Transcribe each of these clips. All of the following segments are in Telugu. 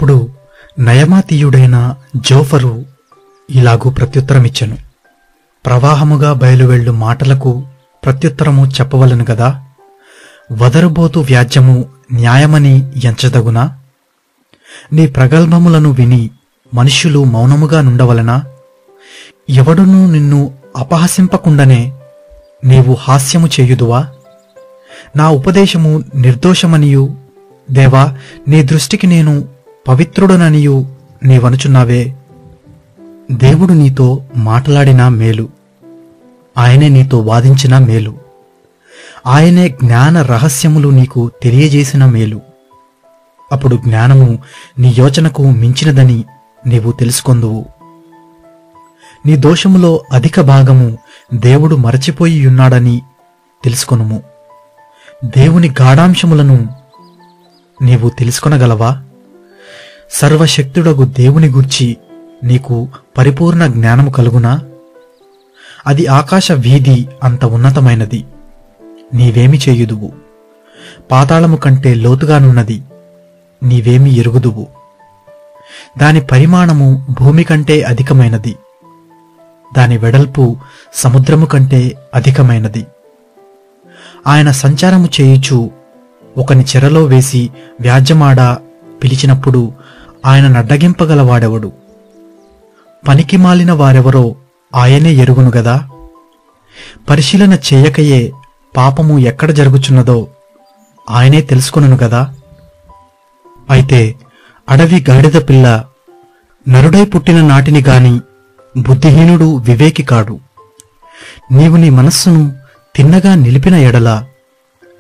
అప్పుడు నయమాతీయుడైన జోఫరు ఇలాగూ ప్రత్యుత్తరమిచ్చెను. ప్రవాహముగా బయలువెళ్ళు మాటలకు ప్రత్యుత్తరము చెప్పవలను గదా. వదరుబోతు వ్యాజ్యము న్యాయమని ఎంచదగునా? నీ ప్రగల్భములను విని మనుష్యులు మౌనముగా నుండవలనా? ఎవడునూ నిన్ను అపహసింపకుండనే నీవు హాస్యము చేయుదువా? నా ఉపదేశము నిర్దోషమనియు, దేవా, నీ దృష్టికి నేను పవిత్రుడననియు నీవనుచున్నావే. దేవుడు నీతో మాట్లాడిన మేలు, ఆయనే నీతో వాదించిన మేలు, ఆయనే జ్ఞాన రహస్యములు నీకు తెలియజేసిన మేలు. అప్పుడు జ్ఞానము నీ యోచనకు మించినదని నీవు తెలుసుకొందువు. నీ దోషములో అధిక భాగము దేవుడు మరచిపోయి ఉన్నాడని తెలుసుకొనుము. దేవుని గాఢాంశములను నీవు తెలుసుకొనగలవా? సర్వశక్తుడగు దేవుని గూర్చి నీకు పరిపూర్ణ జ్ఞానము కలుగునా? అది ఆకాశ వీధి అంత ఉన్నతమైనది. నీవేమి చేయుదువు? పాతాళము కంటే లోతుగానున్నది. నీవేమి ఎరుగుదువు? దాని పరిమాణము భూమి కంటే అధికమైనది. దాని వెడల్పు సముద్రము కంటే అధికమైనది. ఆయన సంచారము చేయుచు ఒకని చెరలో వేసి వ్యాజ్యమాడ పిలిచినప్పుడు ఆయన నడ్డగింపగలవాడెవడు? పనికిమాలిన వారెవరో ఆయనే ఎరుగును గదా. పరిశీలన చేయకయే పాపము ఎక్కడ జరుగుచున్నదో ఆయనే తెలుసుకొనును గదా. అయితే అడవి గాడిద పిల్ల నరుడై పుట్టిన నాటిని గాని బుద్ధిహీనుడు వివేకి కాడు. నీవు నీ మనస్సును తిన్నగా నిలిపిన ఎడల,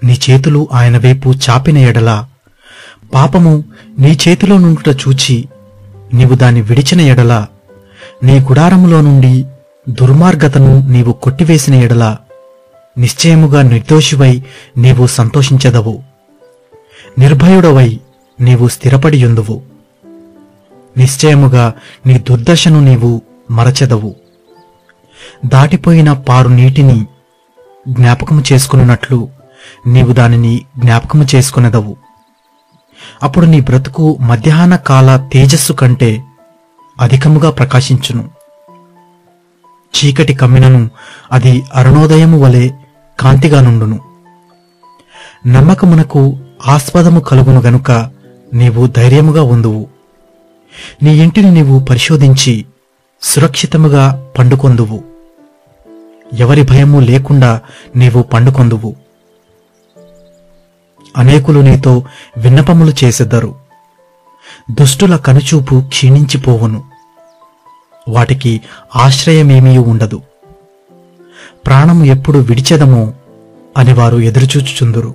నీ చేతులు ఆయన వైపు చాపిన ఎడల, పాపము నీ చేతిలో నుండుట చూచి నీవు దాన్ని విడిచిన ఎడల, నీ గుడారములో నుండి దుర్మార్గతను నీవు కొట్టివేసిన ఎడల, నిశ్చయముగా నిర్దోషివై నీవు సంతోషించెదవు. నిర్భయుడవై నీవు స్థిరపడియుందువు. నిశ్చయముగా నీ దుర్దశను నీవు మరచెదవు. దాటిపోయిన పారు నీటిని జ్ఞాపకము చేసుకున్నట్లు నీవు దానిని జ్ఞాపకము చేసుకునేదవు. అప్పుడు నీ బ్రతుకు మధ్యాహ్న కాల తేజస్సు కంటే అధికముగా ప్రకాశించును. చీకటి కమ్మినను అది అరుణోదయము వలె కాంతిగా నుండును. నమ్మకమునకు ఆస్పదము కలుగును గనుక నీవు ధైర్యముగా ఉందువు. నీ ఇంటిని నీవు పరిశోధించి సురక్షితముగా పండుకొందువు. ఎవరి భయము లేకుండా నీవు పండుకొందువు. అనేకులు నీతో విన్నపములు చేసెదరు. దుష్టుల కనుచూపు క్షీణించిపోవును. వాటికి ఆశ్రయమేమీ ఉండదు. ప్రాణము ఎప్పుడు విడిచెదమో అని వారు ఎదురుచూచుచుందురు.